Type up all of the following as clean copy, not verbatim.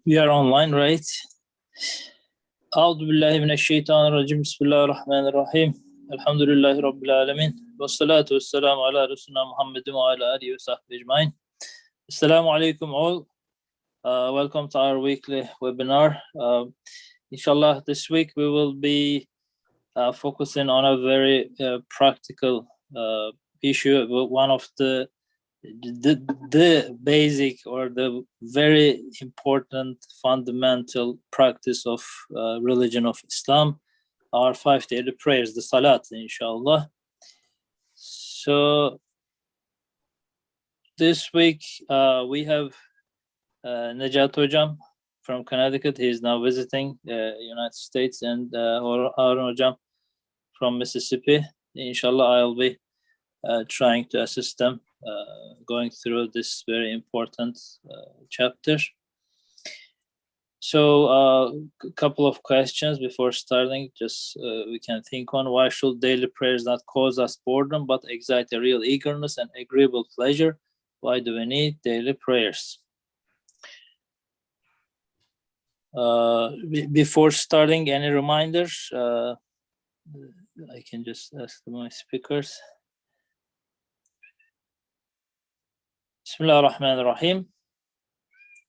We are online, right? A'udhu billahi minesh-shaytanir rajim. Bismillahir-rahmanir-rahim. Alhamdulillahi rabbil alamin. Wassalatu wassalamu ala rasulina Muhammadin wa ala alihi wa sahbihi ajma'in. Assalamu alaikum all. Welcome to our weekly webinar. Inshallah, this week we will be focusing on a very practical issue. One of the basic or the very important fundamental practice of religion of Islam, our 5 daily prayers, the Salat, inshallah. So this week we have Najat Hojam from Connecticut. He is now visiting United States, and Harun Hojam from Mississippi. Inshallah, I'll be trying to assist them going through this very important chapter. So a couple of questions before starting, just we can think on: why should daily prayers not cause us boredom but excite a real eagerness and agreeable pleasure? Why do we need daily prayers? Before starting, any reminders? I can just ask my speakers. Bismillahir Rahmanir Rahim.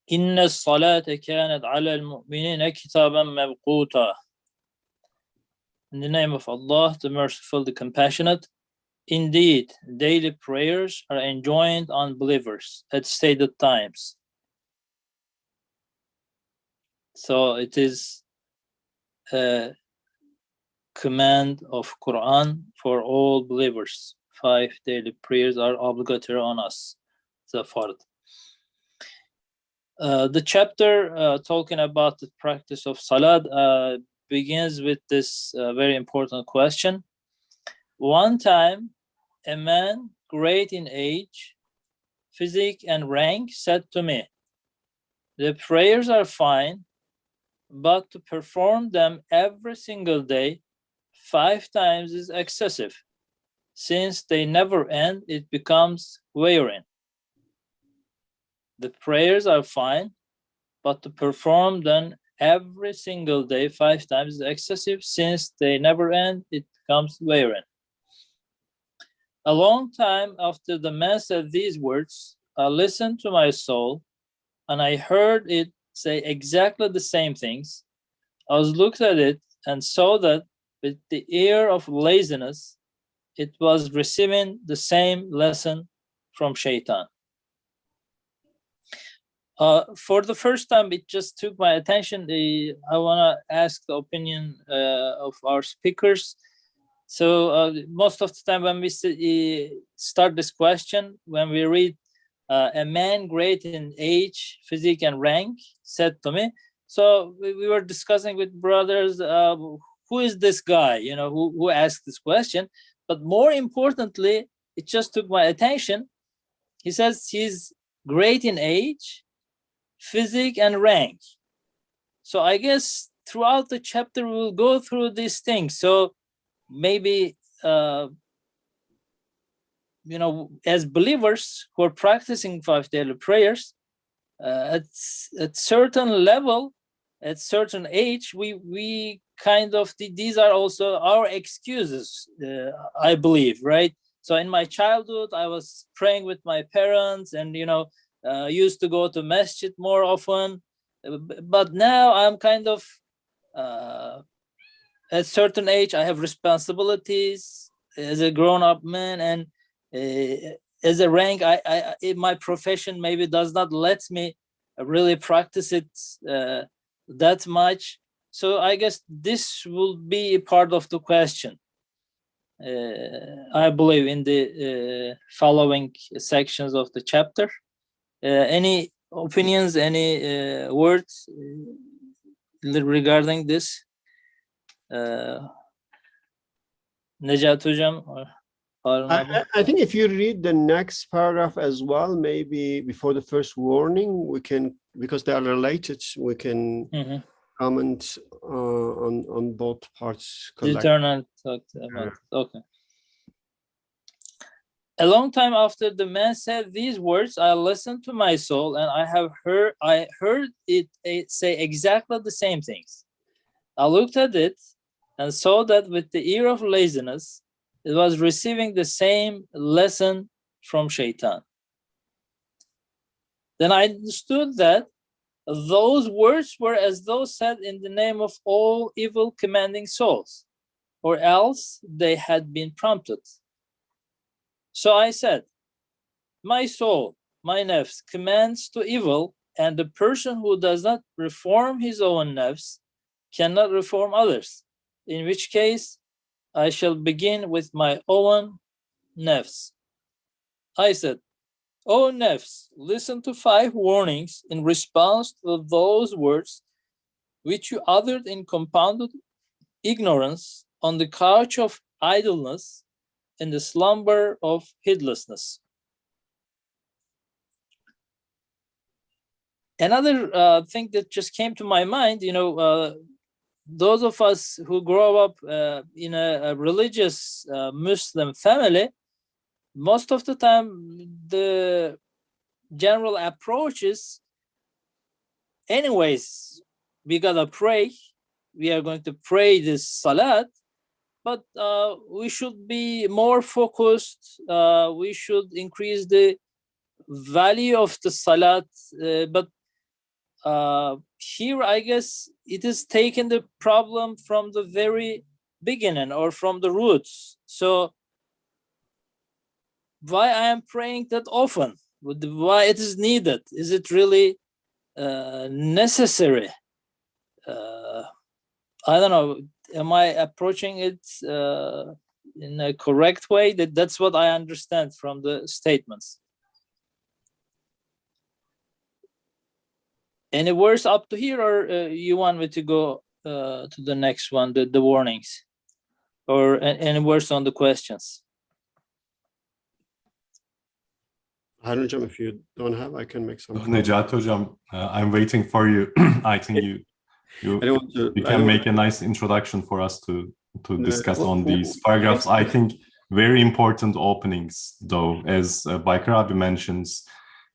Inna as-salata kanat 'ala al-mu'minina kitaban mawquta. In the name of Allah, the Merciful, the Compassionate, indeed, daily prayers are enjoined on believers at stated times. So it is a command of Quran for all believers. 5 daily prayers are obligatory on us. The fard. The chapter talking about the practice of Salat begins with this very important question. One time, a man great in age, physique, and rank said to me, "The prayers are fine, but to perform them every single day 5 times is excessive. Since they never end, it becomes wearing. The prayers are fine, but to perform them every single day 5 times is excessive. Since they never end, it becomes wearing." A long time after the man said these words, I listened to my soul, and I heard it say exactly the same things. I looked at it and saw that with the ear of laziness, it was receiving the same lesson from Shaitan. For the first time, it just took my attention. I want to ask the opinion of our speakers. So most of the time when we start this question, when we read a man great in age, physique, and rank said to me. So we were discussing with brothers, who is this guy, who asked this question? But more importantly, it just took my attention. He says he's great in age, physique, and rank. So I guess throughout the chapter we'll go through these things. So maybe as believers who are practicing 5 daily prayers, at certain level, at certain age, we kind of, these are also our excuses, I believe, right? So in my childhood, I was praying with my parents and used to go to masjid more often, but now I'm kind of at certain age, I have responsibilities as a grown-up man, and as a rank, I my profession maybe does not let me really practice it that much. So I guess this will be part of the question, I believe, in the following sections of the chapter. Any opinions, any words regarding this? Najat Hojam or I think if you read the next paragraph as well, maybe before the first warning, we can, because they are related, we can comment on both parts. Eternal talked about. Okay. A long time after the man said these words, I listened to my soul, and I heard it say exactly the same things. I looked at it and saw that with the ear of laziness, it was receiving the same lesson from Shaitan. Then I understood that those words were as though said in the name of all evil commanding souls, or else they had been prompted. So I said, my soul, my nafs, commands to evil, and the person who does not reform his own nafs cannot reform others, in which case I shall begin with my own nafs. I said, O nafs, listen to 5 warnings in response to those words which you uttered in compounded ignorance on the couch of idleness in the slumber of heedlessness. Another thing that just came to my mind, those of us who grow up in a religious Muslim family, most of the time the general approach is, anyways, we gotta pray. We are going to pray this salat, but we should be more focused. We should increase the value of the salat. But here, I guess, it is taking the problem from the very beginning or from the roots. So why I am praying that often? Why it is needed? Is it really necessary? I don't know. Am I approaching it in a correct way? That's what I understand from the statements. Any words up to here, or you want me to go to the next one, the warnings, or any words on the questions? Harun Hocam, if you don't have, I can make some. Necati Hocam, I'm waiting for you. I think you can make a nice introduction for us to discuss on these paragraphs. I think very important openings, though, as Baykar Abi mentions.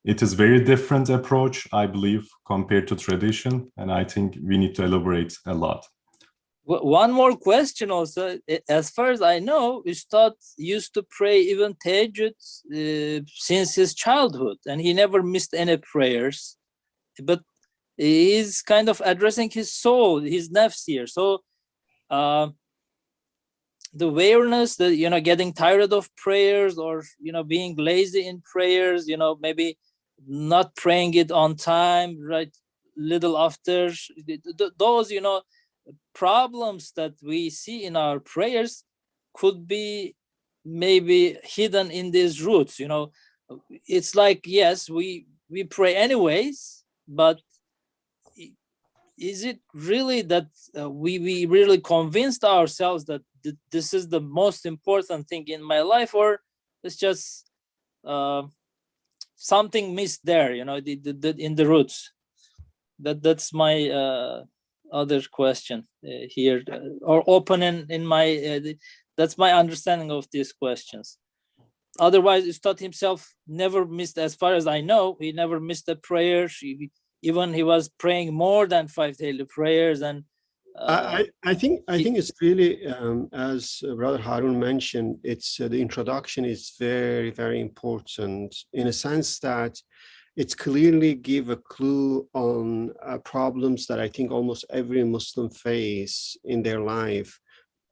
It is very different approach, I believe, compared to tradition, and I think we need to elaborate a lot. One more question also. As far as I know, Ustad used to pray even Tahajjud since his childhood, and he never missed any prayers. But he's kind of addressing his soul, his nafs here. So the awareness that, getting tired of prayers, or, being lazy in prayers, maybe not praying it on time, right, little after, those, problems that we see in our prayers could be maybe hidden in these roots. It's like, yes, we pray anyways, but is it really that we really convinced ourselves that this is the most important thing in my life, or it's just something missed there, in the roots? That's my other question here, or opening in my that's my understanding of these questions. Otherwise, Ustad himself never missed, as far as I know, he never missed a prayer. Even he was praying more than 5 daily prayers. And I think it's really, as Brother Harun mentioned, it's the introduction is very, very important, in a sense that it's clearly give a clue on problems that I think almost every Muslim face in their life,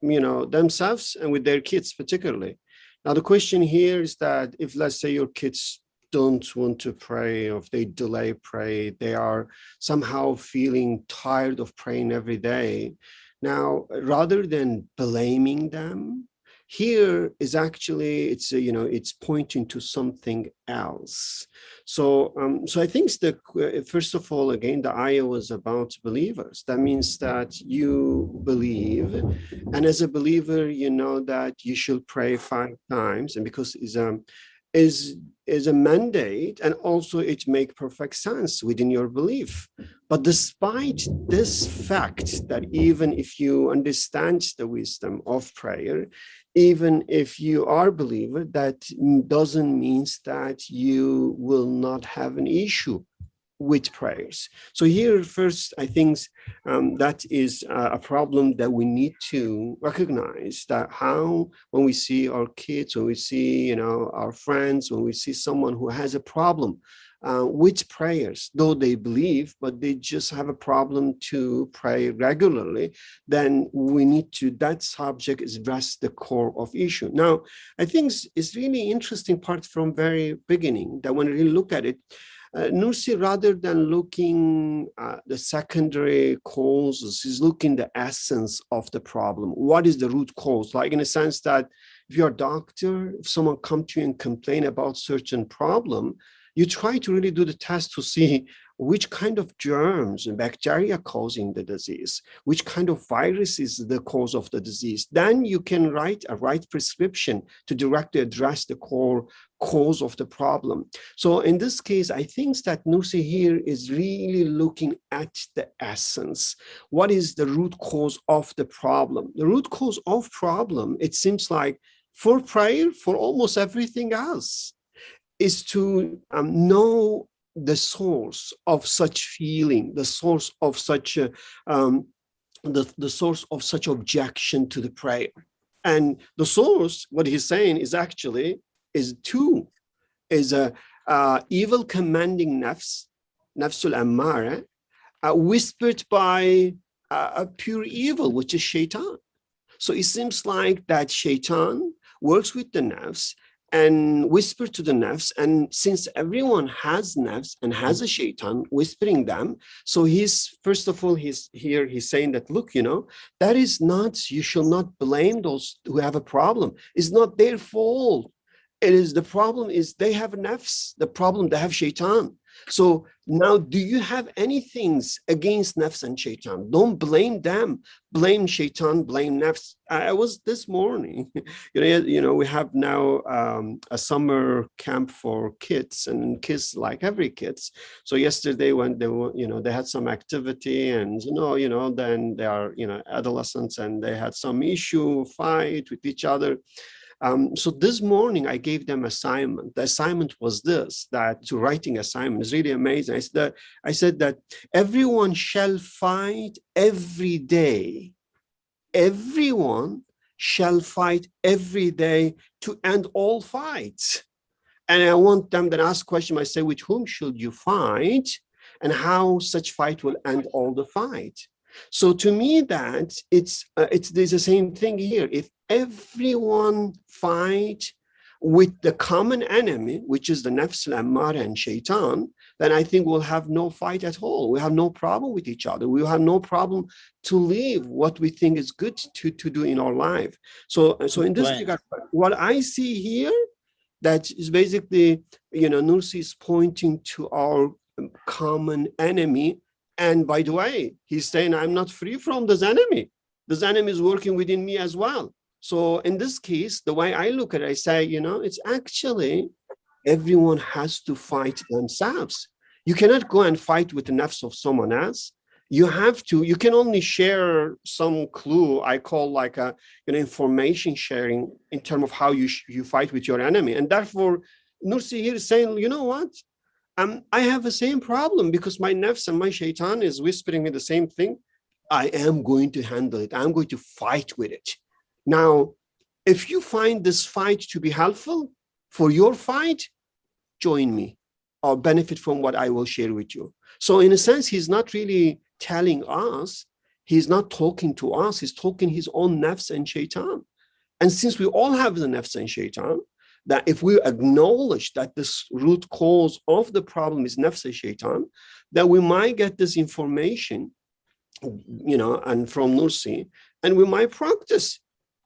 themselves and with their kids particularly. Now, the question here is that if, let's say, your kids don't want to pray, or if they delay pray, they are somehow feeling tired of praying every day. Now, rather than blaming them, here is actually, it's pointing to something else. So I think first of all, again, the ayah was about believers. That means that you believe, and as a believer, you know that you should pray 5 times, and because is a mandate, and also it makes perfect sense within your belief. But despite this fact, that even if you understand the wisdom of prayer, even if you are a believer, that doesn't mean that you will not have an issue with prayers. So here first, I think that is a problem that we need to recognize, that how when we see our kids, when we see our friends, when we see someone who has a problem with prayers, though they believe, but they just have a problem to pray regularly, then we need to, that subject is address the core of issue. Now, I think it's really interesting part from very beginning, that when we look at it, Nursi, rather than looking at the secondary causes, is looking the essence of the problem. What is the root cause? Like in a sense that if you're a doctor, if someone come to you and complain about certain problem, you try to really do the test to see which kind of germs and bacteria causing the disease, which kind of virus is the cause of the disease. Then you can write a right prescription to directly address the core cause of the problem. So in this case, I think that Nursi here is really looking at the essence. What is the root cause of the problem? The root cause of problem, it seems like for prayer, for almost everything else, is to know the source of such feeling, the source of such the source of such objection to the prayer. And the source, what he's saying is actually is a evil commanding nafs, nafsul ammara, whispered by a pure evil, which is shaitan. So it seems like that shaitan works with the nafs and whisper to the nafs, and since everyone has nafs and has a shaitan whispering them, so he's first of all he's saying that, look, that is not, you shall not blame those who have a problem. It's not their fault. It is, the problem is they have nafs, the problem they have shaitan. So now, do you have anything against nafs and shaitan? Don't blame them. Blame shaitan, blame nafs. I was this morning, we have now a summer camp for kids, and kids like every kids. So yesterday when they were, they had some activity, and then they are, adolescents, and they had some issue, fight with each other. So this morning I gave them assignment. The assignment was this, that to writing assignment is really amazing. I said that everyone shall fight every day. Everyone shall fight every day to end all fights. And I want them to ask question. I say, with whom should you fight, and how such fight will end all the fight? So to me, that there's the same thing here. If everyone fight with the common enemy, which is the nafs al-ammara and shaitan, then I think we'll have no fight at all. We have no problem with each other. We will have no problem to live what we think is good to do in our life. So in this regard, what I see here, that is basically, Nursi is pointing to our common enemy. And by the way, he's saying, I'm not free from this enemy. This enemy is working within me as well. So in this case, the way I look at it, I say, it's actually everyone has to fight themselves. You cannot go and fight with the nafs of someone else. You can only share some clue, I call like a information sharing in terms of how you fight with your enemy. And therefore, Nursi here is saying, you know what? I have the same problem because my nafs and my shaitan is whispering me the same thing. I am going to handle it. I'm going to fight with it. Now, if you find this fight to be helpful for your fight, join me or benefit from what I will share with you. So in a sense, he's not really telling us, he's not talking to us, he's talking his own nafs and shaitan. And since we all have the nafs and shaitan, that if we acknowledge that this root cause of the problem is nafs and shaitan, that we might get this information, and from Nursi, and we might practice.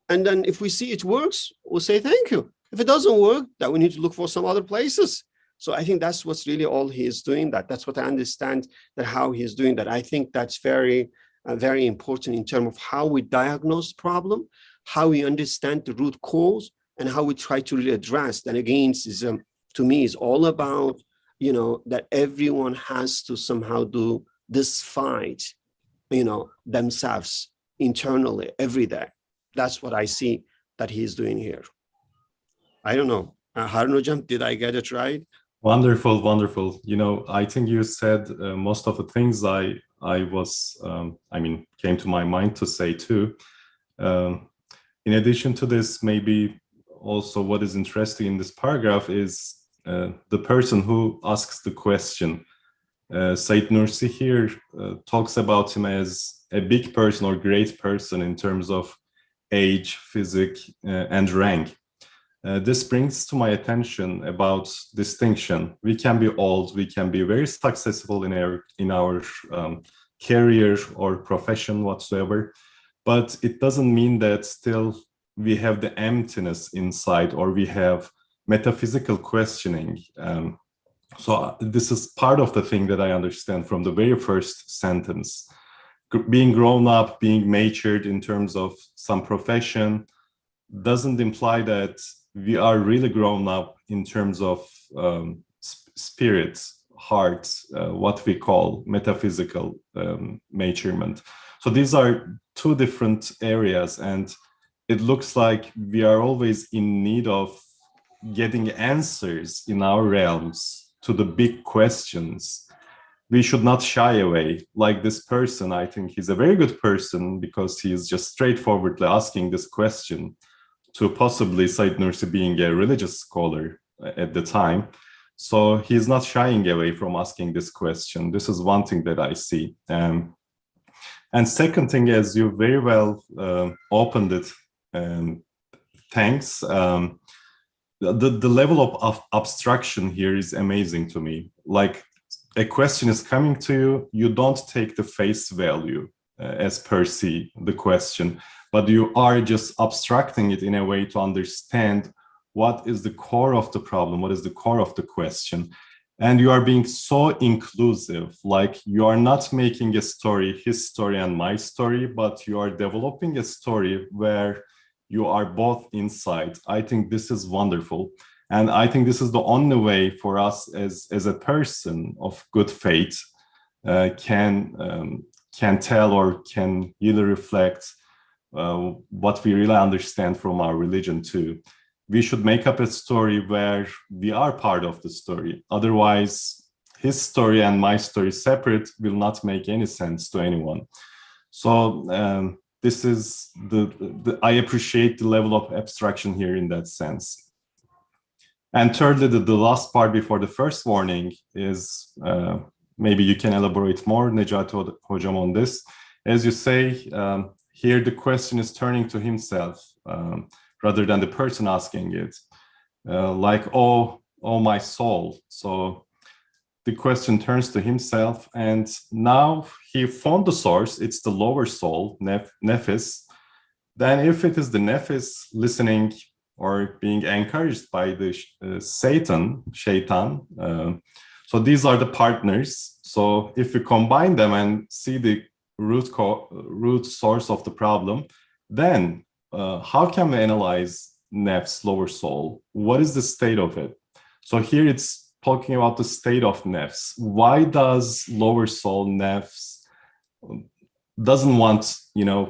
And then if we see it works, we'll say thank you. If it doesn't work, then we need to look for some other places. So I think that's what's really all he is doing. That's what I understand, that how he is doing that. I think that's very, very important in terms of how we diagnose problem, how we understand the root cause, and how we try to really address. And again, to me, is all about, that everyone has to somehow do this fight, themselves internally every day. That's what I see that he's doing here. I don't know. Harun Hocam, did I get it right? Wonderful, wonderful. You know, I think you said most of the things I was, came to my mind to say too. In addition to this, maybe also what is interesting in this paragraph is the person who asks the question. Said Nursi here talks about him as a big person or great person in terms of age, physique, and rank. This brings to my attention about distinction. We can be old, we can be very successful in our career or profession whatsoever, but it doesn't mean that still we have the emptiness inside or we have metaphysical questioning. So this is part of the thing that I understand from the very first sentence. Being grown up, being matured in terms of some profession doesn't imply that we are really grown up in terms of spirit, heart, what we call metaphysical maturement. So these are two different areas, and it looks like we are always in need of getting answers in our realms to the big questions. We should not shy away. Like this person, I think he's a very good person because he is just straightforwardly asking this question to possibly Said Nursi being a religious scholar at the time. So he's not shying away from asking this question. This is one thing that I see. And second thing, as you very well opened it, thanks. The level of abstraction here is amazing to me. Like a question is coming to you, you don't take the face value as per se, the question, but you are just abstracting it in a way to understand what is the core of the problem, what is the core of the question. And you are being so inclusive, like you are not making a story, his story and my story, but you are developing a story where you are both inside. I think this is wonderful. And I think this is the only way for us as a person of good faith can tell or can really reflect what we really understand from our religion too. We should make up a story where we are part of the story. Otherwise, his story and my story separate will not make any sense to anyone. So this is I appreciate the level of abstraction here in that sense. And thirdly, the last part before the first warning is, maybe you can elaborate more, Necati Hocam, on this. As you say, here the question is turning to himself rather than the person asking it. Like, oh my soul. So the question turns to himself, and now he found the source. It's the lower soul, nefis. Then if it is the nefis listening or being encouraged by the shaitan, so these are the partners. So if we combine them and see the root source of the problem, then how can we analyze nefs, lower soul? What is the state of it? So here it's talking about the state of nefs. Why does lower soul nefs doesn't want,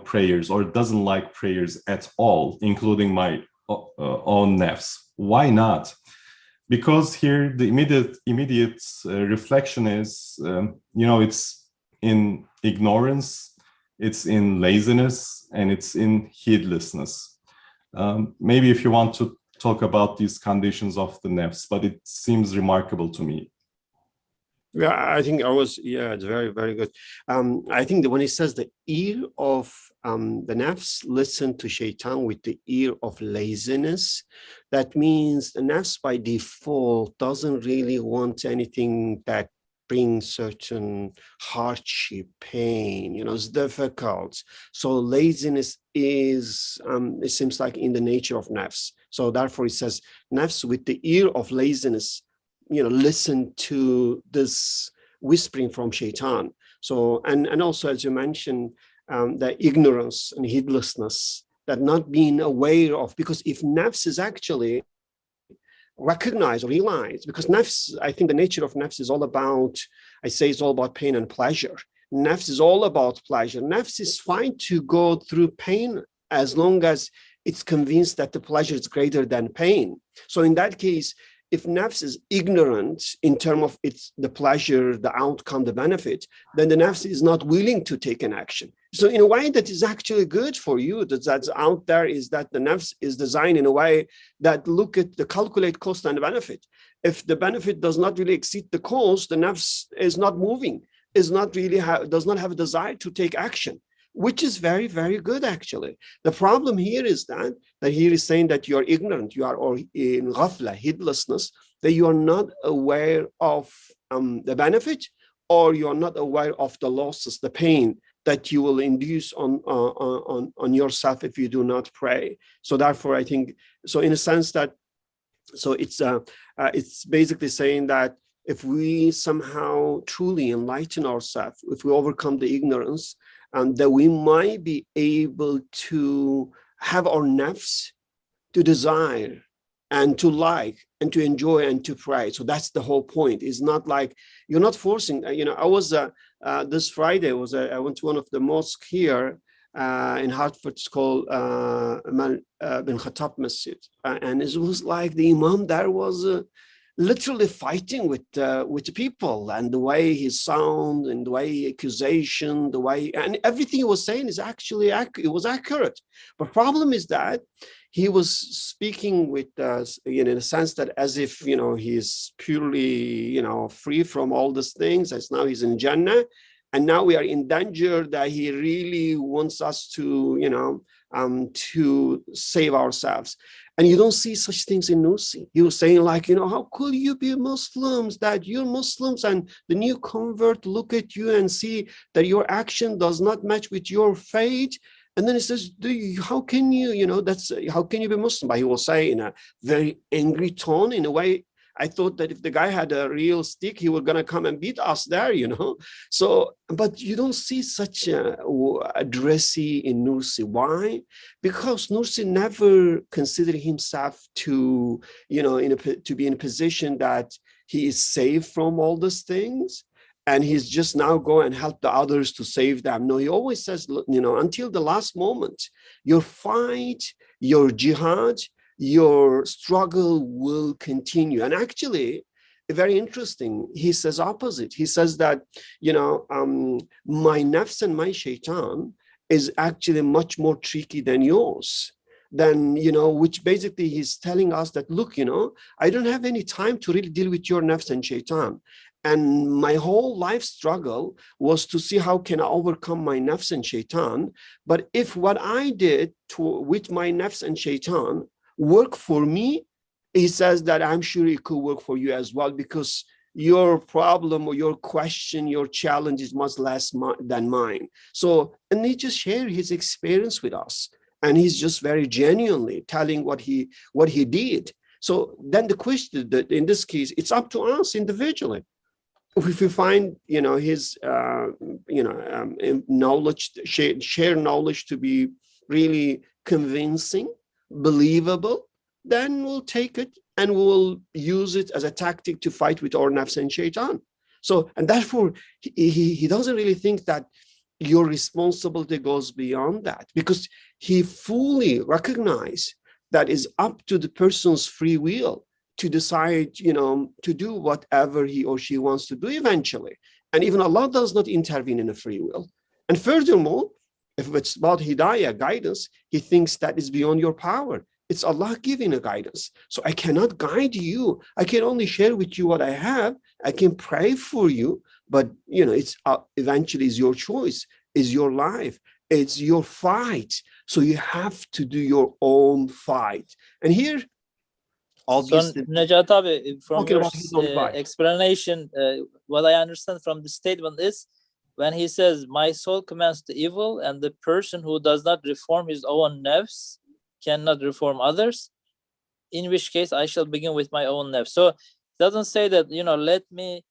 prayers or doesn't like prayers at all, including my own nefs? Why not? Because here the immediate reflection is, it's in ignorance, it's in laziness, and it's in heedlessness. Maybe if you want to talk about these conditions of the nefs, but it seems remarkable to me. Yeah, I think it's very, very good. I think that when it says the ear of the nafs listen to shaitan with the ear of laziness, that means the nafs by default doesn't really want anything that brings certain hardship, pain, it's difficult. So laziness is, it seems like in the nature of nafs. So therefore it says nafs with the ear of laziness, listen to this whispering from shaitan. So, and also, as you mentioned, the ignorance and heedlessness, that not being aware of, because if nafs is actually recognized or realized, because nafs, I think the nature of nafs is all about, it's all about pain and pleasure. Nafs is all about pleasure. Nafs is fine to go through pain as long as it's convinced that the pleasure is greater than pain. So in that case, if nafs is ignorant in terms of the pleasure, the outcome, the benefit, then the nafs is not willing to take an action. So in a way that is actually good for you, that's out there, is that the nafs is designed in a way that look at the calculate cost and benefit. If the benefit does not really exceed the cost, the nafs is not moving, is not really does not have a desire to take action, which is very, very good actually. The problem here is that here is saying that you are ignorant, you are or in ghafla, heedlessness, that you are not aware of the benefit, or you are not aware of the losses, the pain that you will induce on yourself if you do not pray. So therefore, I think, so in a sense that, so it's basically saying that if we somehow truly enlighten ourselves, if we overcome the ignorance, that we might be able to have our nafs to desire and to like and to enjoy and to pray. So that's the whole point. It's not like you're not forcing. I was this Friday I went to one of the mosques here in Hartford. It's called bin Khattab Masjid, and it was like the imam there was literally fighting with the people, and the way he sound and the way accusation, the way, and everything he was saying is actually it was accurate. But problem is that he was speaking with in a sense that as if he's purely free from all these things, as now he's in Jannah, and now we are in danger that he really wants us to to save ourselves. And you don't see such things in Nursi. He was saying like, how could you be Muslims, that you're Muslims and the new convert look at you and see that your action does not match with your faith. And then he says, how can you, how can you be Muslim? But he will say in a very angry tone, in a way, I thought that if the guy had a real stick, he was going to come and beat us there, So, but you don't see such a dressy in Nursi. Why? Because Nursi never considered himself to, to be in a position that he is safe from all these things, and he's just now go and help the others to save them. No, he always says, until the last moment, your fight, your jihad, your struggle will continue. And actually, very interesting, he says opposite. He says that, my nafs and my shaitan is actually much more tricky than yours. Then, which basically he's telling us that, look, I don't have any time to really deal with your nafs and shaitan. And my whole life struggle was to see how can I overcome my nafs and shaitan. But if what I did with my nafs and shaitan work for me, he says that I'm sure it could work for you as well, because your problem or your question, your challenge is much less than mine. So, and he just shared his experience with us, and he's just very genuinely telling what he did. So then the question that in this case, it's up to us individually. If we find, his, knowledge, share knowledge to be really convincing, believable, then we'll take it and we'll use it as a tactic to fight with our nafs and shaitan. So, and therefore, he doesn't really think that your responsibility goes beyond that, because he fully recognizes that is up to the person's free will to decide, to do whatever he or she wants to do eventually. And even Allah does not intervene in a free will. And furthermore, if it's about hidayah, guidance, he thinks that is beyond your power. It's Allah giving a guidance. So I cannot guide you. I can only share with you what I have. I can pray for you, but it's eventually is your choice, is your life, it's your fight. So you have to do your own fight. And here, obviously, so Necat abi, from your explanation, what I understand from the statement is, when he says, my soul commands the evil, and the person who does not reform his own nafs cannot reform others, in which case I shall begin with my own nafs. So it doesn't say that, let me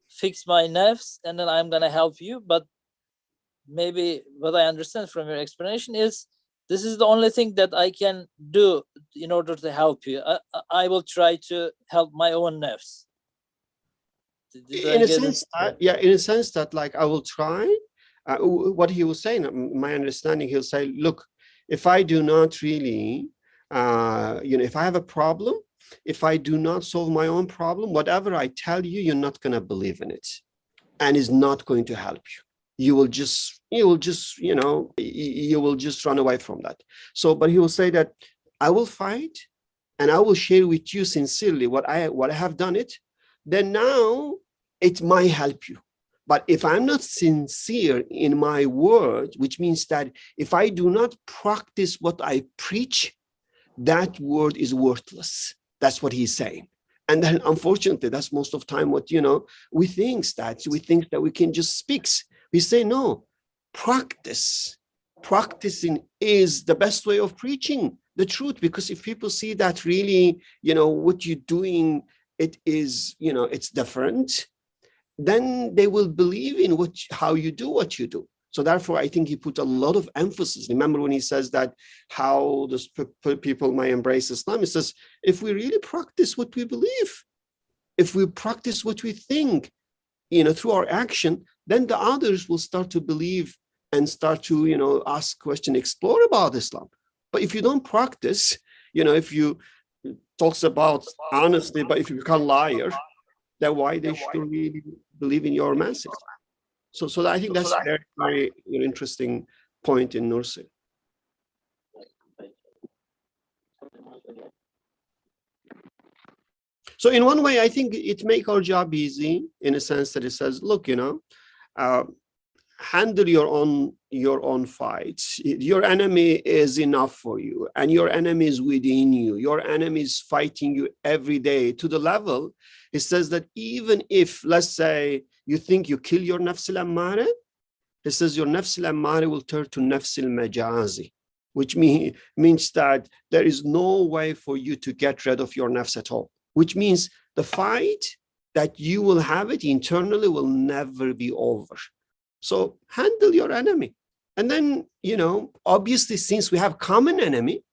fix my nafs and then I'm going to help you. But maybe what I understand from your explanation is, this is the only thing that I can do in order to help you. I will try to help my own nafs. In a sense that, like, I will try. What he was saying, my understanding, he'll say, look, if I do not really, if I have a problem, if I do not solve my own problem, whatever I tell you, you're not going to believe in it, and is not going to help you. You will just run away from that. So, but he will say that I will fight, and I will share with you sincerely what I have done it. Then now it might help you. But if I'm not sincere in my word, which means that if I do not practice what I preach, that word is worthless. That's what he's saying. And then unfortunately, that's most of the time what, we think that we can just speak. We say, no, practice. Practicing is the best way of preaching the truth, because if people see that really, what you're doing, it is, it's different, then they will believe in how you do what you do. So therefore, I think he put a lot of emphasis. Remember when he says that how the people might embrace Islam, he says, if we really practice what we believe, if we practice what we think, through our action, then the others will start to believe and start to, ask questions, explore about Islam. But if you don't practice, if you talks about honesty, but if you become liar, then why they should really believe in your message? So I think that's very, very interesting point in Nursi. So in one way, I think it makes our job easy in a sense that it says, look, handle your own fights. Your enemy is enough for you, and your enemy is within you. Your enemy is fighting you every day to the level. It says that even if, let's say, you think you kill your nafs al-ammara, it says your nafs al-ammara will turn to nafs al-majazi, which means that there is no way for you to get rid of your nafs at all, which means the fight that you will have it internally will never be over. So handle your enemy. And then, obviously, since we have common enemy,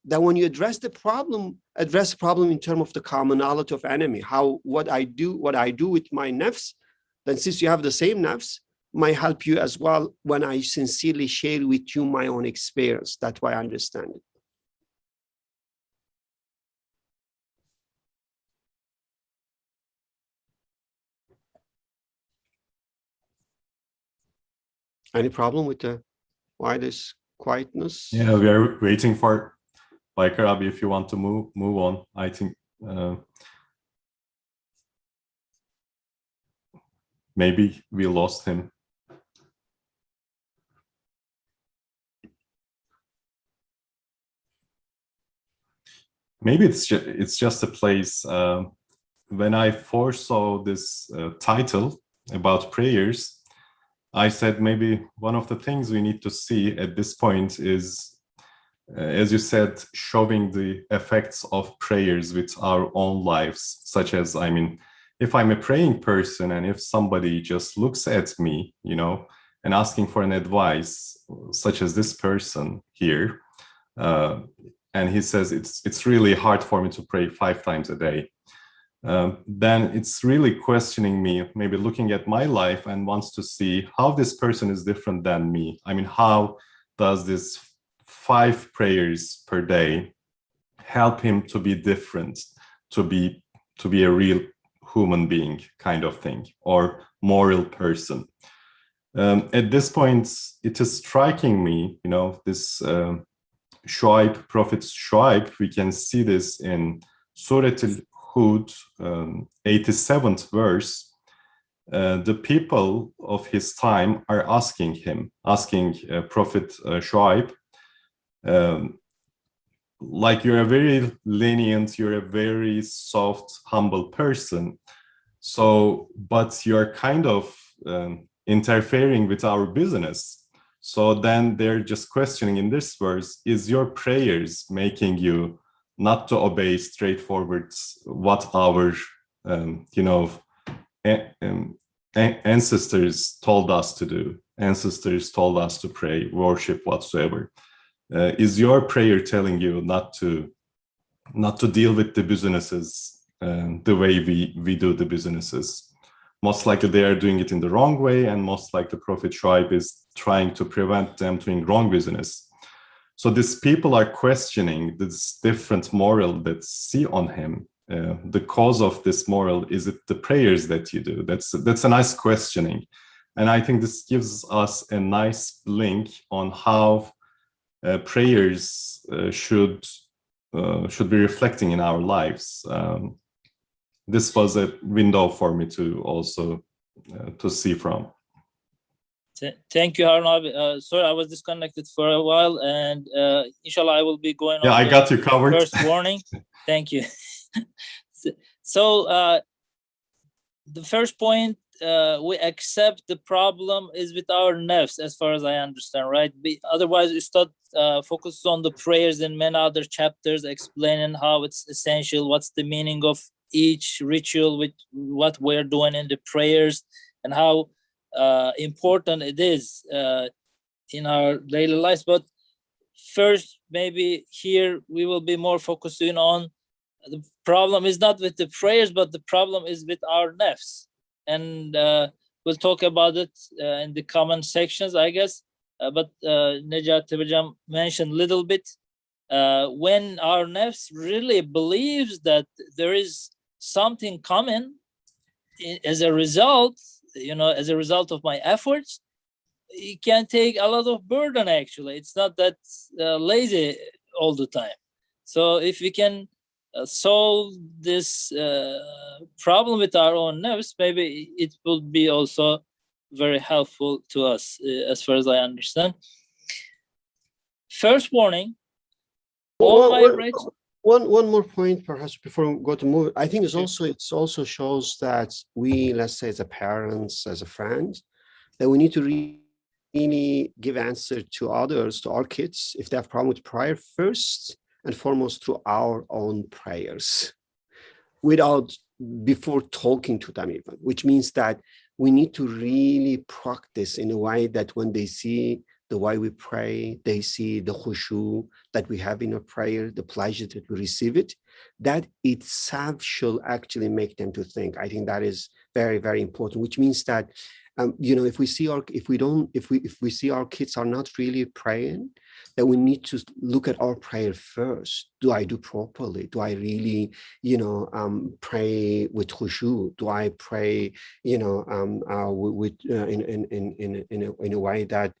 that when you address the problem in terms of the commonality of enemy, what I do with my nafs, then since you have the same nafs, might help you as well when I sincerely share with you my own experience. That's why I understand it. Any problem with why this quietness? Yeah, we are waiting for Baykar, if you want to move on. I think maybe we lost him. Maybe it's just a place. When I foresaw this title about prayers, I said maybe one of the things we need to see at this point is, as you said, showing the effects of prayers with our own lives, such as, if I'm a praying person and if somebody just looks at me, and asking for an advice, such as this person here, and he says, it's really hard for me to pray 5 times a day. Then it's really questioning me, maybe looking at my life and wants to see how this person is different than me. How does this 5 prayers per day help him to be different, to be a real human being kind of thing, or moral person? At this point, it is striking me, this Prophet Shuaib, we can see this in Surah Al-Hud, 87th verse. The people of his time are asking Prophet Shuaib, like, you're a very lenient, you're a very soft, humble person. So, but you're kind of interfering with our business. So then they're just questioning in this verse, is your prayers making you not to obey straightforward what our, ancestors told us to do? Ancestors told us to pray, worship, whatsoever. Is your prayer telling you not to deal with the businesses the way we do the businesses? Most likely they are doing it in the wrong way, and most likely Prophet Shuaib is trying to prevent them doing wrong business. So these people are questioning this different moral that see on him. The cause of this moral, is it the prayers that you do? That's a nice questioning. And I think this gives us a nice link on how prayers should be reflecting in our lives. This was a window for me to also to see from. Thank you, Harun abi. Sorry, I was disconnected for a while, and inshallah, I will be going on. Yeah, I got you covered. First warning. Thank you. So the first point, we accept the problem is with our nafs, as far as I understand, right? Otherwise, Ustad focuses on the prayers in many other chapters, explaining how it's essential, what's the meaning of each ritual, with what we're doing in the prayers, and how important it is in our daily lives. But first, maybe here we will be more focusing on the problem is not with the prayers, but the problem is with our nafs. And we'll talk about it in the comment sections, I guess. But Nejat Hocam mentioned a little bit. When our nafs really believes that there is something coming as a result, as a result of my efforts, it can take a lot of burden, actually. It's not that lazy all the time. So if we can solve this problem with our own nafs, maybe it will be also very helpful to us, as far as I understand. First warning. One more point, perhaps, before we go to move. I think it also shows that we, let's say, as a parents, as a friend, that we need to really give answer to others, to our kids, if they have problem with prayer, first and foremost through our own prayers, before talking to them even, which means that we need to really practice in a way that when they see the way we pray, they see the khushu that we have in our prayer, the pleasure that we receive it, that itself should actually make them to think. I think that is very, very important, which means that if we see our kids are not really praying, then we need to look at our prayer first. Do I do properly? Do I really, pray with khushu? Do I pray, in a way that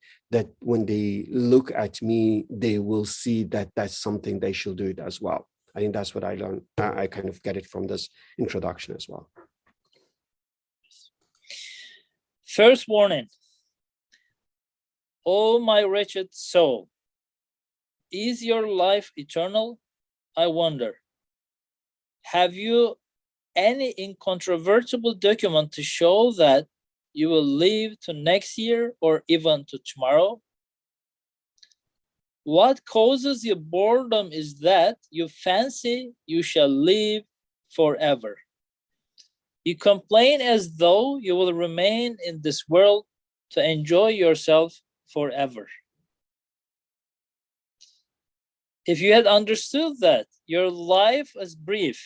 when they look at me, they will see that that's something they should do it as well. I think that's what I learned. I kind of get it from this introduction as well. First warning. Oh, my wretched soul, is your life eternal? I wonder. Have you any incontrovertible document to show that you will live to next year or even to tomorrow? What causes your boredom is that you fancy you shall live forever. You complain as though you will remain in this world to enjoy yourself forever. If you had understood that your life is brief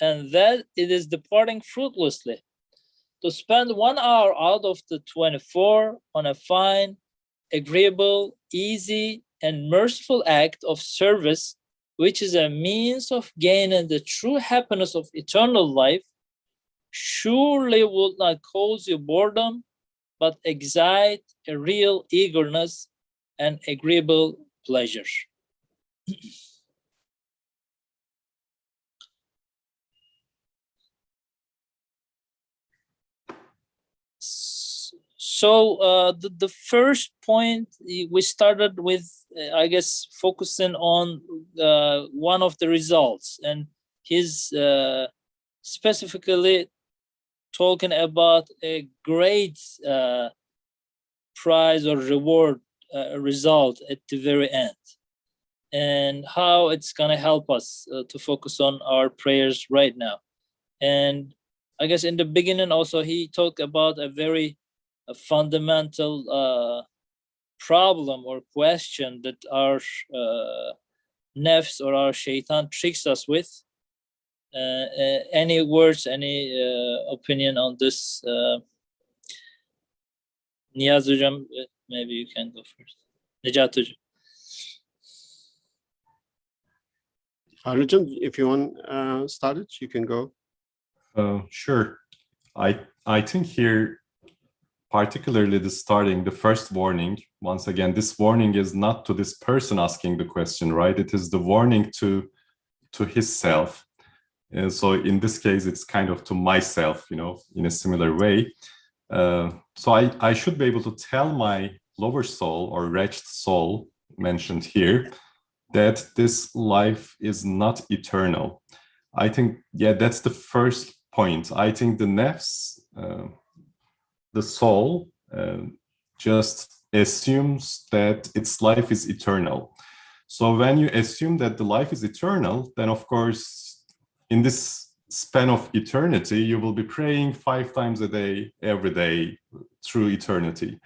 and that it is departing fruitlessly, to spend 1 hour out of the 24 on a fine, agreeable, easy, and merciful act of service, which is a means of gaining the true happiness of eternal life, surely would not cause you boredom, but excite a real eagerness and agreeable pleasure. So the first point we started with, I guess, focusing on one of the results, and his specifically talking about a great prize or reward result at the very end, and how it's gonna help us to focus on our prayers right now. And I guess in the beginning also he talked about a very fundamental problem or question that our nafs or our shaitan tricks us with. Any words, any opinion on this? Niyaz Hocam, maybe you can go first. Nejat Hocam. Arjun, if you want start it, you can go. Sure. I think here, particularly the first warning, once again, this warning is not to this person asking the question, right? It is the warning to his self. And so in this case, it's kind of to myself, in a similar way. So I should be able to tell my lower soul or wretched soul mentioned here that this life is not eternal. I think, yeah, that's the first point. I think the nafs, the soul, just assumes that its life is eternal. So when you assume that the life is eternal, then of course, in this span of eternity, you will be praying 5 times a day, every day, through eternity.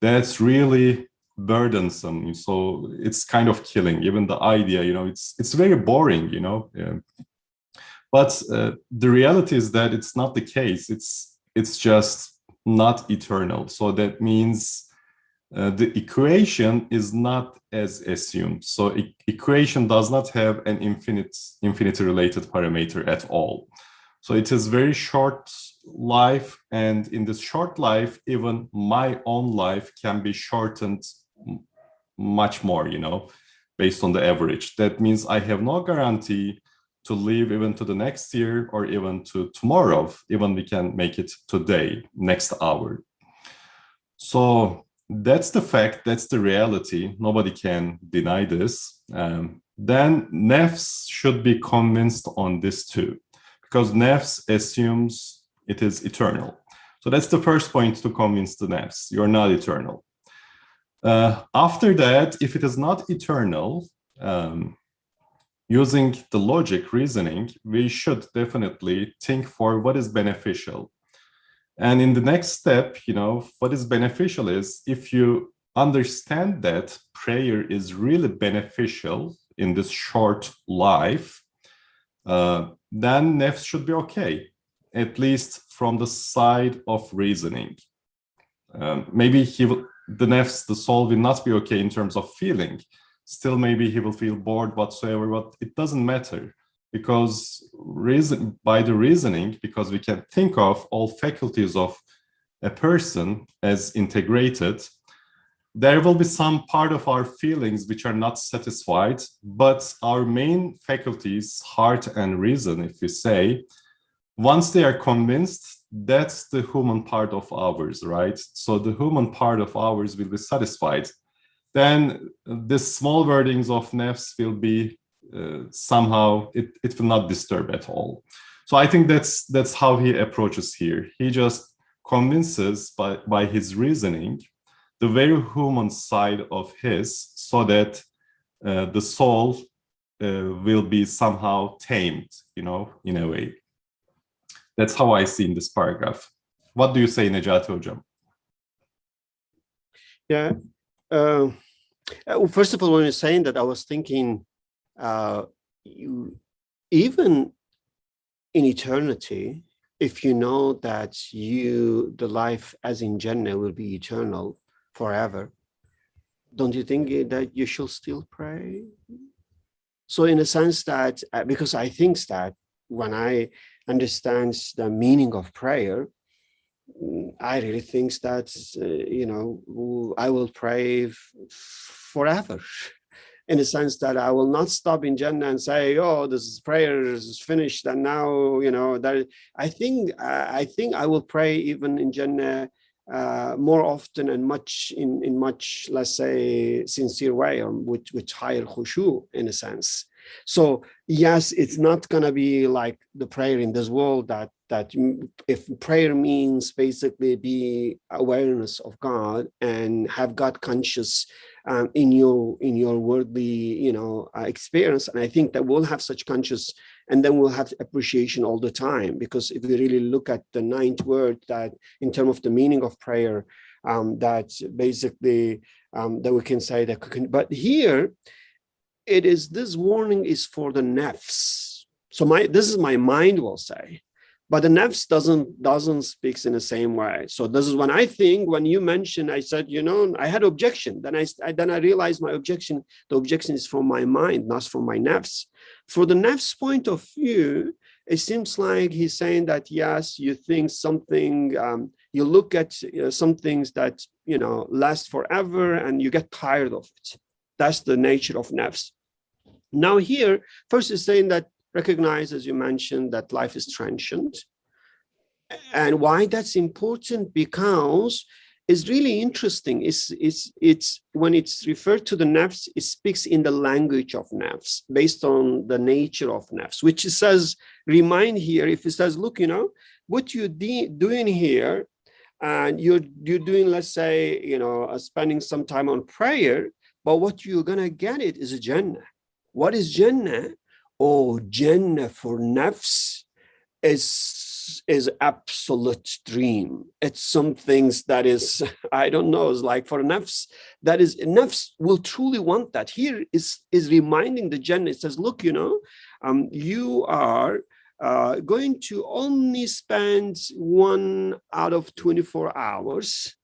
That's really burdensome. So it's kind of killing. Even the idea, it's very boring, But the reality is that it's not the case. It's just not eternal. So that means the equation is not as assumed. So equation does not have an infinity related parameter at all. So it is very short life, and in this short life, even my own life can be shortened much more, based on the average. That means I have no guarantee to live even to the next year or even to tomorrow. Even we can make it today, next hour. So that's the fact, that's the reality. Nobody can deny this. Then nafs should be convinced on this too, because nafs assumes it is eternal. So that's the first point to convince the nafs. You're not eternal. After that, if it is not eternal, using the logic reasoning, we should definitely think for what is beneficial. And in the next step, what is beneficial is if you understand that prayer is really beneficial in this short life, then nafs should be okay, at least from the side of reasoning. Maybe the nafs, the soul, will not be okay in terms of feeling. Still, maybe he will feel bored whatsoever, but it doesn't matter. Because by the reasoning, because we can think of all faculties of a person as integrated, there will be some part of our feelings which are not satisfied, but our main faculties, heart and reason, if we say, once they are convinced, that's the human part of ours, right? So the human part of ours will be satisfied. Then the small wordings of nafs will be somehow it will not disturb at all. So I think that's how he approaches here. He just convinces by his reasoning the very human side of his, so that the soul will be somehow tamed, in a way. That's how I see in this paragraph. What do you say, Necati Hocam? Yeah. First of all, when you're saying that, I was thinking, even in eternity, if you know that the life as in Jannah will be eternal forever, don't you think that you should still pray? So in a sense that, because I think that when I understand the meaning of prayer, I really think that, I will pray forever. In the sense that I will not stop in Jannah and say, "Oh, this prayer is finished," and now, that I think I will pray even in Jannah more often and much in much, let's say, sincere way, or with higher khushu, in a sense. So yes, it's not gonna be like the prayer in this world that if prayer means basically be awareness of God and have God conscious in your worldly experience. And I think that we'll have such conscious, and then we'll have appreciation all the time, because if we really look at the 9th word, that in terms of the meaning of prayer, that basically that we can say that, but here it is, this warning is for the nafs. So this is my mind will say but the nafs doesn't speaks in the same way. So this is when I think, when you mentioned, I said, I had objection. Then I realized the objection is from my mind, not from my nafs. For the nafs point of view, it seems like he's saying that, yes, you think something, you look at some things that, last forever and you get tired of it. That's the nature of nafs. Now here, first is saying that recognize, as you mentioned, that life is transient. And why that's important? Because it's really interesting. It's when it's referred to the nafs, it speaks in the language of nafs, based on the nature of nafs, which it says, remind here, if it says, look, what you're doing here, and you're doing, let's say, spending some time on prayer, but what you're gonna get it is a Jannah. What is Jannah? Oh, Jannah for nafs is absolute dream. It's some things that is, I don't know, it's like for nafs, that is, nafs will truly want that. Here is reminding the Jannah, it says, look, you are going to only spend 1 out of 24 hours.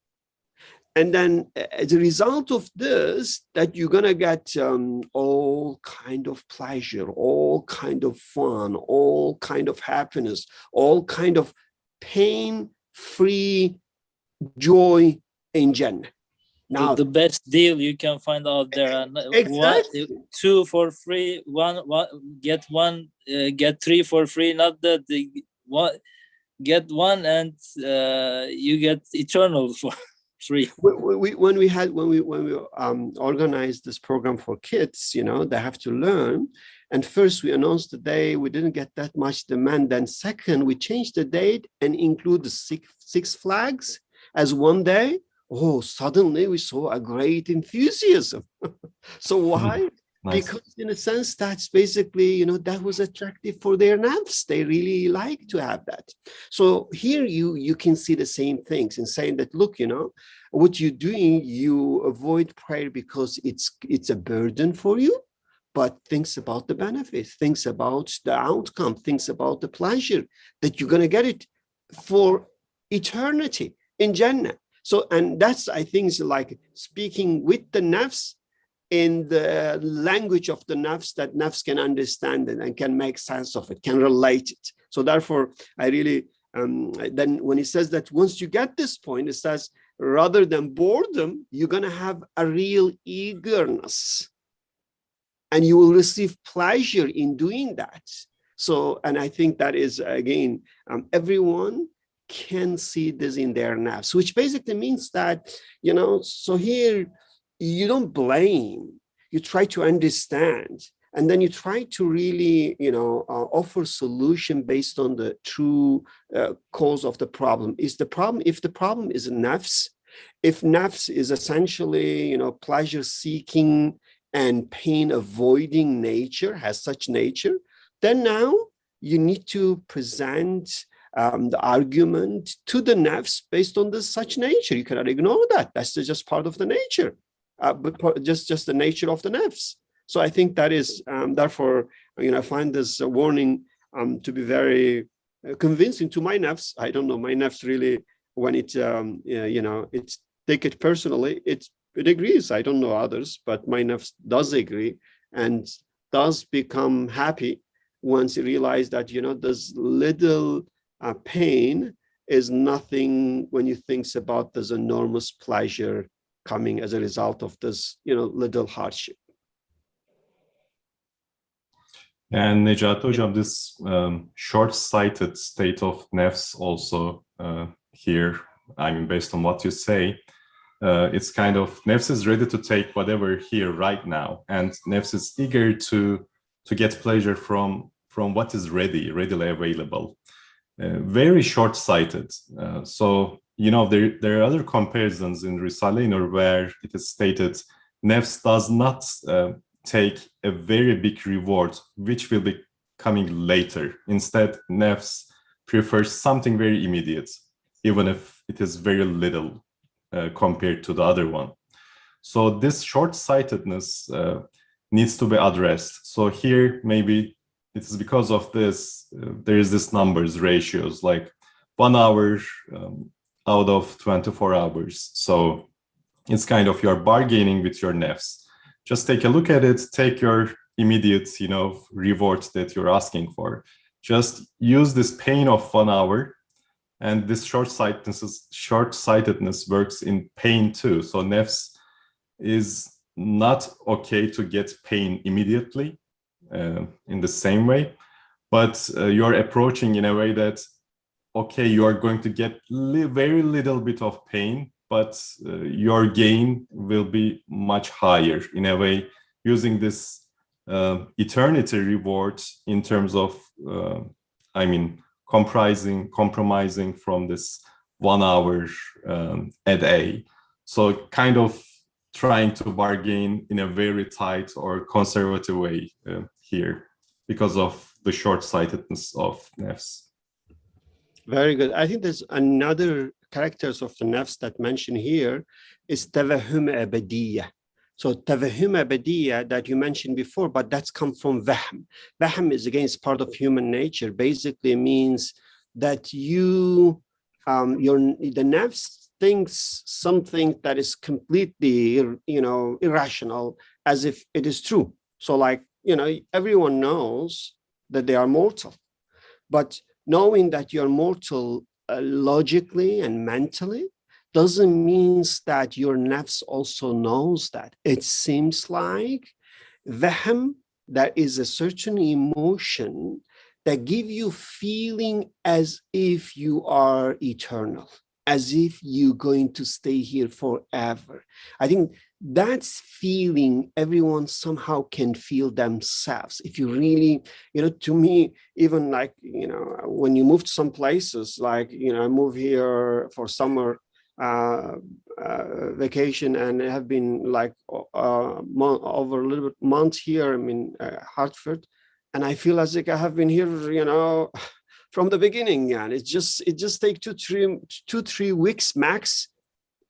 And then as a result of this, that you're going to get all kind of pleasure, all kind of fun, all kind of happiness, all kind of pain-free joy in Jannah. Now, the best deal you can find out there. Exactly. 2 for free, one get 1, get 3 for free. Not that one get 1 and you get eternal for free. When we organized this program for kids, they have to learn. And first we announced the day, we didn't get that much demand. Then second, we changed the date and include the Six Flags as one day. Oh, suddenly we saw a great enthusiasm. So why? Nice. Because in a sense, that's basically, that was attractive for their nafs. They really like to have that. So here you can see the same things in saying that, look, what you're doing, you avoid prayer because it's a burden for you, but thinks about the benefit, thinks about the outcome, thinks about the pleasure that you're going to get it for eternity in Jannah. So, and that's, I think, like speaking with the nafs in the language of the nafs, that nafs can understand it and can make sense of it, can relate it. So therefore, I really, then when he says that once you get this point, it says, rather than boredom, you're going to have a real eagerness and you will receive pleasure in doing that. So, and I think that is, again, everyone can see this in their nafs, which basically means that, so here you don't blame, you try to understand, and then you try to really, offer solution based on the true cause of the problem. If the problem is nafs, if nafs is essentially, pleasure seeking and pain avoiding nature, has such nature, then now you need to present the argument to the nafs based on this such nature. You cannot ignore that. That's just part of the nature, but just the nature of the nafs. So I think that is, therefore, I find this warning to be very convincing to my nafs. I don't know, my nafs really, when it, it's take it personally, it agrees. I don't know others, but my nafs does agree and does become happy once you realize that, there's little pain is nothing when you think about this enormous pleasure coming as a result of this, little hardship. And Necati Hocam, this short-sighted state of nafs also here, I mean, based on what you say, it's kind of, nafs is ready to take whatever here right now, and nafs is eager to get pleasure from what is readily available. Very short-sighted. So, there are other comparisons in Risale-i Nur where it is stated, nafs does not take a very big reward, which will be coming later. Instead, nafs prefers something very immediate, even if it is very little compared to the other one. So this short-sightedness needs to be addressed. So here, maybe it is because of this, there is this numbers ratios, like 1 hour out of 24 hours. So it's kind of you're bargaining with your nafs. Just take a look at it, take your immediate, rewards that you're asking for. Just use this pain of 1 hour, and this short-sightedness works in pain too. So nafs is not okay to get pain immediately in the same way, but you're approaching in a way that, okay, you are going to get very little bit of pain, but your gain will be much higher in a way, using this eternity reward in terms of, compromising from this 1 hour a day. So kind of trying to bargain in a very tight or conservative way here because of the short-sightedness of nafs. Very good. I think there's another characters of the nafs that mentioned here is tawahhum abadiyah. So tawahhum abadiyah that you mentioned before, but that's come from wahm. Wahm is against part of human nature. Basically means that the nafs thinks something that is completely, irrational as if it is true. So everyone knows that they are mortal, but knowing that you're mortal logically and mentally doesn't mean that your nafs also knows that. It seems like wahm, there is a certain emotion that give you feeling as if you are eternal, as if you're going to stay here forever. I think that's feeling everyone somehow can feel themselves. If you really, to me, even when you move to some places, I move here for summer vacation and have been over a little bit months here. I'm in Hartford, and I feel as if I have been here, from the beginning. And it just takes 2-3 weeks max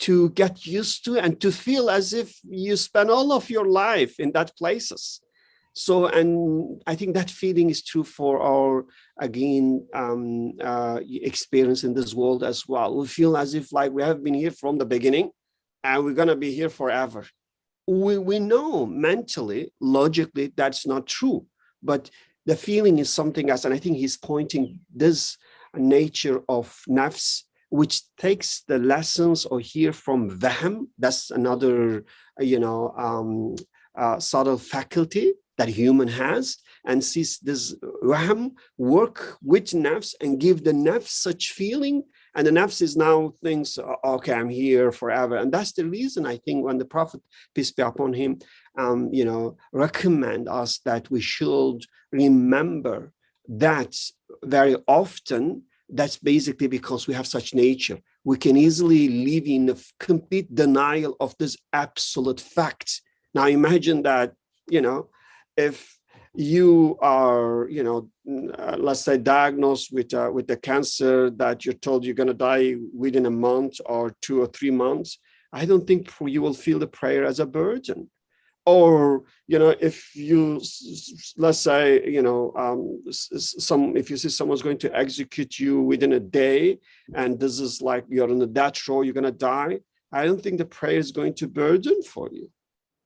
to get used to and to feel as if you spend all of your life in that places. So, and I think that feeling is true for our, again, experience in this world as well. We feel as if we have been here from the beginning and we're going to be here forever. We know mentally, logically, that's not true, but the feeling is something else. And I think he's pointing this nature of nafs, which takes the lessons or hear from wahm. That's another, subtle faculty that human has, and sees this wahm work with nafs and give the nafs such feeling. And the nafs is now thinks, okay, I'm here forever. And that's the reason I think when the Prophet, peace be upon him, recommend us that we should remember that very often. That's basically because we have such nature. We can easily live in a complete denial of this absolute fact. Now imagine that, if you are, let's say diagnosed with the cancer that you're told you're going to die within a month or 2 or 3 months, I don't think you will feel the prayer as a burden. Or, if you, let's say, if you see someone's going to execute you within a day, and this is you're on the death row, you're going to die, I don't think the prayer is going to burden for you.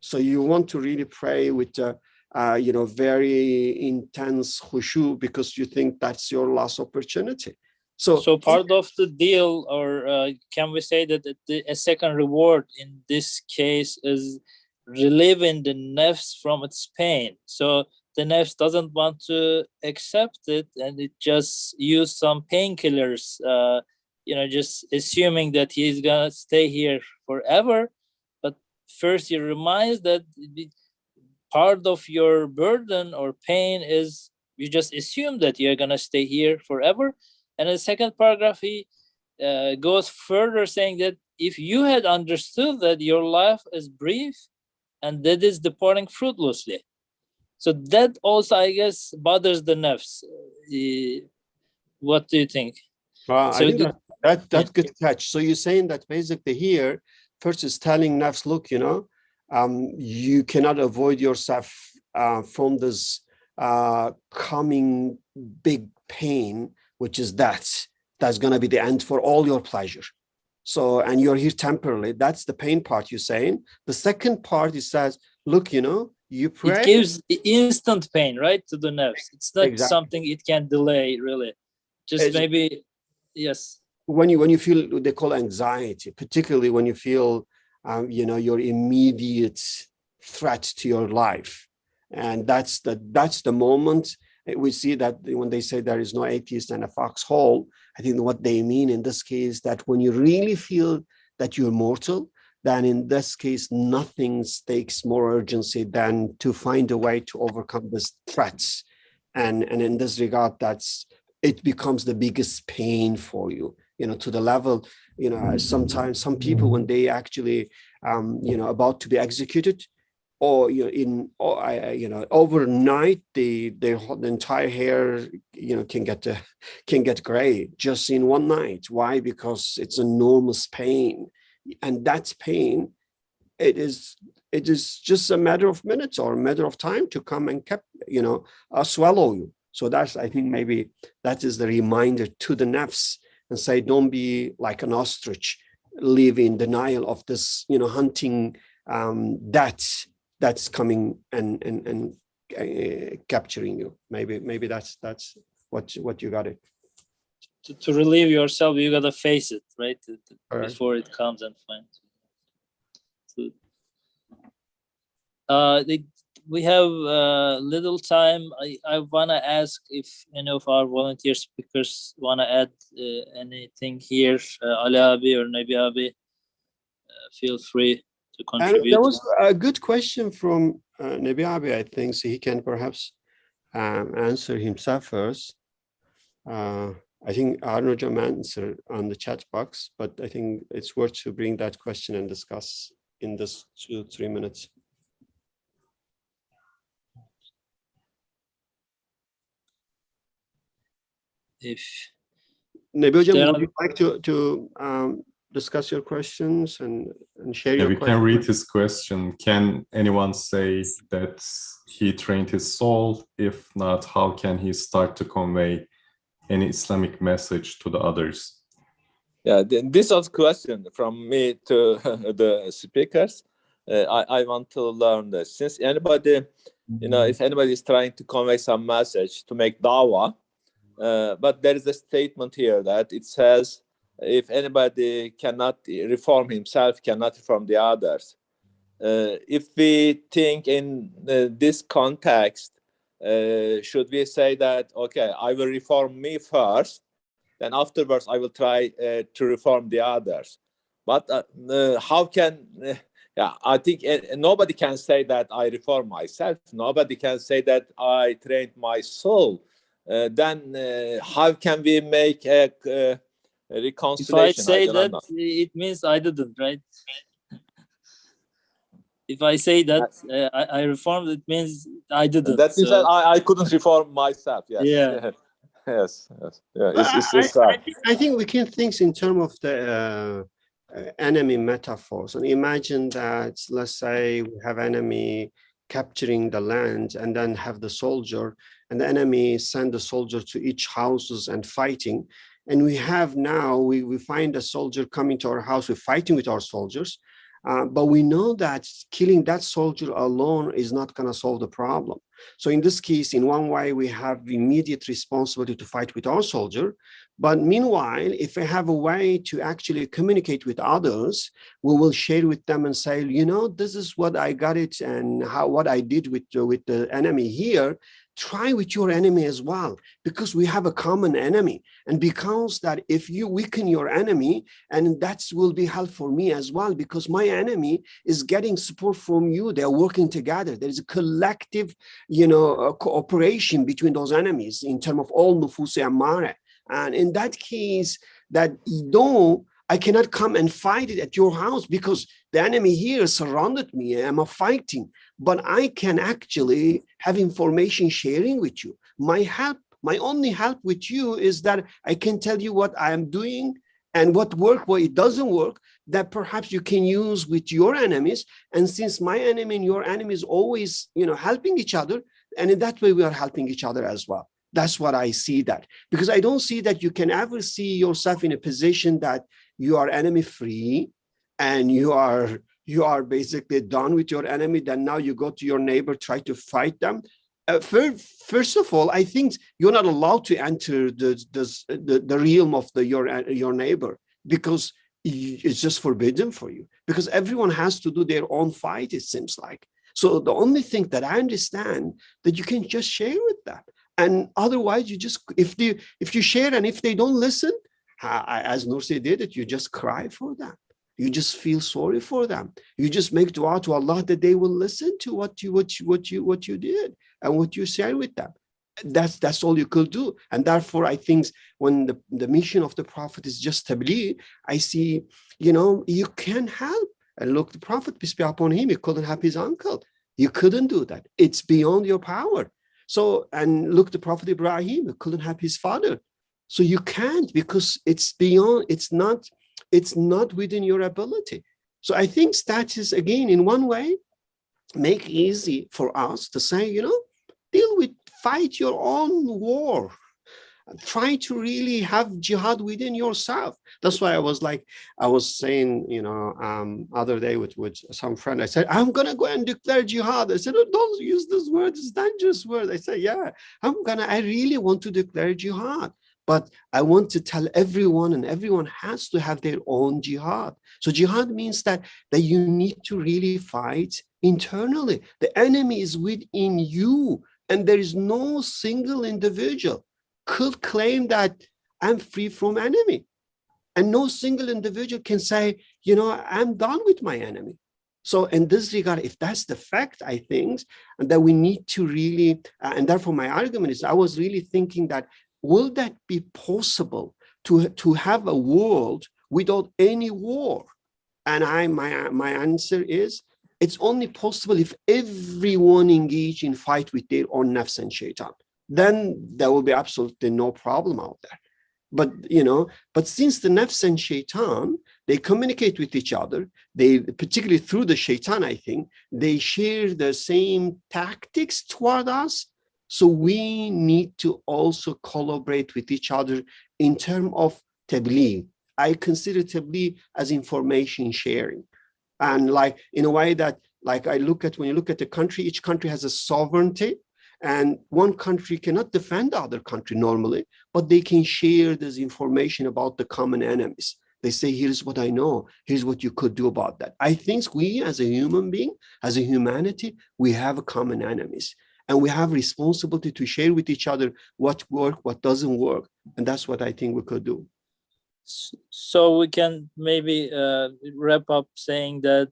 So you want to really pray with, very intense khushu, because you think that's your last opportunity. So part of the deal, or can we say that a second reward in this case is relieving the nafs from its pain? So the nafs doesn't want to accept it, and it just use some painkillers, just assuming that he's gonna stay here forever. But first you remind that part of your burden or pain is you just assume that you're gonna stay here forever. And in the second paragraph, he goes further, saying that if you had understood that your life is brief and that is departing fruitlessly, so that also, I guess, bothers the nafs. What do you think? Well, so I think that's good catch. So you're saying that basically here, first is telling nafs, look, you cannot avoid yourself from this coming big pain, which is that's going to be the end for all your pleasure. So, and you're here temporarily. That's the pain part you're saying. The second part, it says, look, you pray. It gives instant pain, right, to the nerves. It's not Exactly. something it can delay, really. Just maybe, yes. When you feel what they call anxiety, particularly when you feel, your immediate threat to your life, and that's the moment we see that when they say there is no atheist in a foxhole. I think what they mean in this case that when you really feel that you're mortal, then in this case nothing takes more urgency than to find a way to overcome these threats, and in this regard, it becomes the biggest pain for you. To the level, sometimes some people, when they actually, about to be executed, or overnight, the entire hair, can get gray just in one night. Why? Because it's enormous pain, and that's pain. It is just a matter of minutes or a matter of time to come and swallow you. So I think maybe that is the reminder to the nafs, and say, don't be like an ostrich, live in denial of this, hunting that's coming and capturing you. Maybe that's what you got it. To relieve yourself, you gotta face it, right? Before it comes and finds. We have little time. I want to ask if any of our volunteer speakers want to add anything here. Ali Abi or Nabi Abi, feel free to contribute. And there was a good question from Nabi Abi, I think, so he can perhaps answer himself first. I think Arno answered on the chat box, but I think it's worth to bring that question and discuss in this 2-3 minutes. If Nabi Hocam, would you like to discuss your questions and share your questions? We can read his question. Can anyone say that he trained his soul? If not, how can he start to convey any Islamic message to the others? Yeah, this was a question from me to the speakers. I want to learn this. Since anybody, if anybody is trying to convey some message to make dawah, but there is a statement here that it says, if anybody cannot reform himself, cannot reform the others. If we think in this context, should we say that, okay, I will reform me first, then afterwards I will try to reform the others. But how can, I think nobody can say that I reform myself. Nobody can say that I trained my soul. Then how can we make a reconciliation? If I say that, it means I didn't, right? If I say that I reformed, it means I didn't. That means that I couldn't reform myself. Yes. Yeah. Yes. Yeah. I think we can think in terms of the enemy metaphors. And imagine that, let's say we have enemy capturing the land, and then have the soldier, and the enemy send the soldier to each houses and fighting. And we have now, we find a soldier coming to our house, we're fighting with our soldiers, but we know that killing that soldier alone is not going to solve the problem. So in this case, in one way, we have immediate responsibility to fight with our soldier. But meanwhile, if we have a way to actually communicate with others, we will share with them and say, this is what I got it, and what I did with the enemy here. Try with your enemy as well, because we have a common enemy. And because that if you weaken your enemy, and that will be helpful for me as well, because my enemy is getting support from you. They're working together. There is a collective, cooperation between those enemies in terms of all nufus ammara. And in that case, that I cannot come and fight it at your house because the enemy here surrounded me. I'm fighting, but I can actually have information sharing with you. My only help with you is that I can tell you what I am doing and what it doesn't work, that perhaps you can use with your enemies. And since my enemy and your enemy is always, helping each other, And in that way, we are helping each other as well. That's what I see that. Because I don't see that you can ever see yourself in a position that you are enemy free and you are basically done with your enemy. Then now you go to your neighbor, try to fight them. First of all, I think you're not allowed to enter the realm of your neighbor, because it's just forbidden for you, because everyone has to do their own fight, it seems like. So the only thing that I understand that you can just share with them. And otherwise, you just, if you share and if they don't listen, as Nursi did it, you just cry for them. You just feel sorry for them. You just make dua to Allah that they will listen to what you did and what you shared with them. That's all you could do. And therefore, I think when the mission of the Prophet is just tabligh, I see, you can help. And look, the Prophet, peace be upon him, he couldn't help his uncle. You couldn't do that. It's beyond your power. So, and look, the Prophet Ibrahim, he couldn't help his father. So you can't, because it's beyond, it's not within your ability. So I think that is, again, in one way, make easy for us to say, fight your own war. Try to really have jihad within yourself. That's why I was saying, other day with some friend, I said, I'm going to go and declare jihad. I said, oh, don't use this word. It's dangerous word. I said, yeah, I really want to declare jihad. But I want to tell everyone, and everyone has to have their own jihad. So jihad means that you need to really fight internally. The enemy is within you, and there is no single individual could claim that I'm free from enemy. And no single individual can say, I'm done with my enemy. So in this regard, if that's the fact, I think, and that we need to really, and therefore my argument is, I was really thinking that, will that be possible to have a world without any war? And my answer is, it's only possible if everyone engage in fight with their own nafs and shaitan. Then there will be absolutely no problem out there. But since the nafs and shaitan, they communicate with each other, they, particularly through the shaitan, I think, they share the same tactics toward us. So we need to also collaborate with each other in terms of tabligh. I consider tabligh as information sharing. And in a way that, when you look at the country, each country has a sovereignty, and one country cannot defend the other country normally, but they can share this information about the common enemies. They say, here's what I know, here's what you could do about that. I think we as a human being, as a humanity, we have common enemies. And we have responsibility to share with each other what works, what doesn't work. And that's what I think we could do. So we can maybe wrap up saying that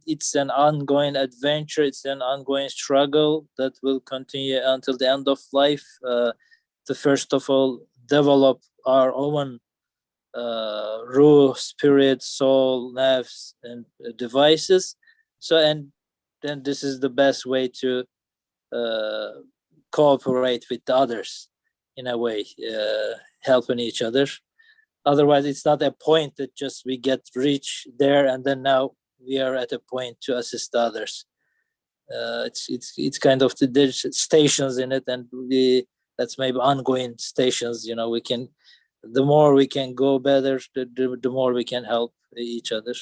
it's an ongoing adventure, it's an ongoing struggle that will continue until the end of life. To first of all, develop our own ruh, spirit, soul, nafs, and devices. So, and then this is the best way to cooperate with the others in a way, helping each other. Otherwise, it's not a point that just we get rich there and then now we are at a point to assist others. It's kind of there's stations in it, and that's maybe ongoing stations. We can, the more we can go better, the more we can help each other.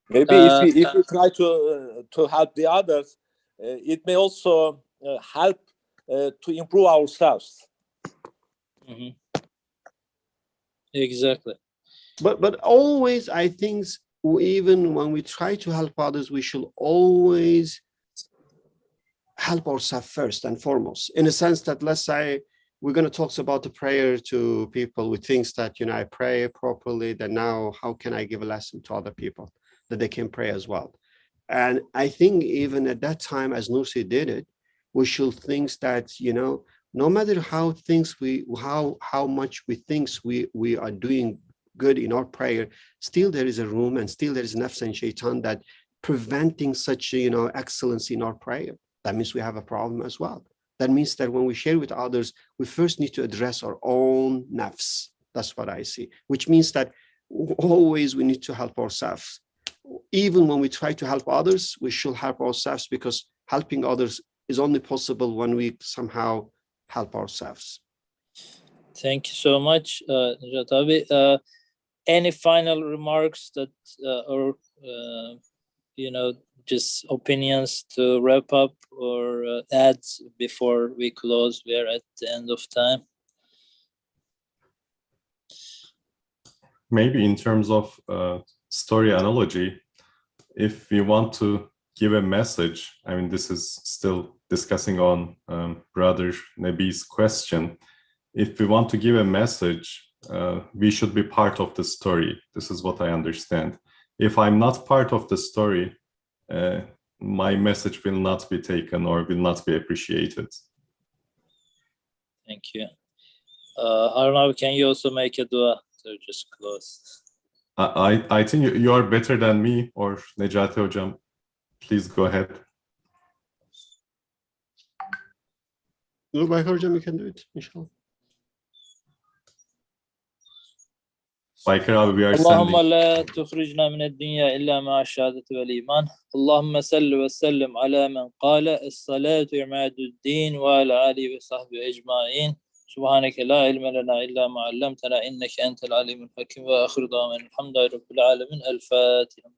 Maybe if we try to help the others, it may also help to improve ourselves. Mm-hmm. Exactly. But always, I think, even when we try to help others, we should always help ourselves first and foremost. In a sense that, let's say, we're going to talk about the prayer to people with things that, I pray properly, then now how can I give a lesson to other people that they can pray as well? And I think even at that time, as Nursi did it, we should think that, no matter how much we think we are doing good in our prayer, still there is a room and still there is nafs and shaitan that preventing such, excellence in our prayer. That means we have a problem as well. That means that when we share with others, we first need to address our own nafs. That's what I see, which means that always we need to help ourselves. Even when we try to help others, we should help ourselves, because helping others is only possible when we somehow help ourselves. Thank you so much, Nejat abi. Any final remarks that, or just opinions to wrap up or add before we close? We are at the end of time. Maybe in terms of story analogy, if we want to give a message, I mean, this is still discussing on Brother Nabi's question. If we want to give a message, we should be part of the story. This is what I understand. If I'm not part of the story, my message will not be taken or will not be appreciated. Thank you. Arnav, can you also make a dua to just close? I think you are better than me, or Necati Hocam. Please go ahead. Look, Hocam, you can do it, inshallah. اللهم لا تخرجنا من الدنيا إلا مع الشهادة والإيمان اللهم صل وسلم على من قال الصلاة عماد الدين وعلى آله وصحبه أجمعين سبحانك لا علم لنا إلا ما علمتنا إنك أنت العليم الحكيم وآخر دعوانا الحمد لله رب العالمين الفاتحة.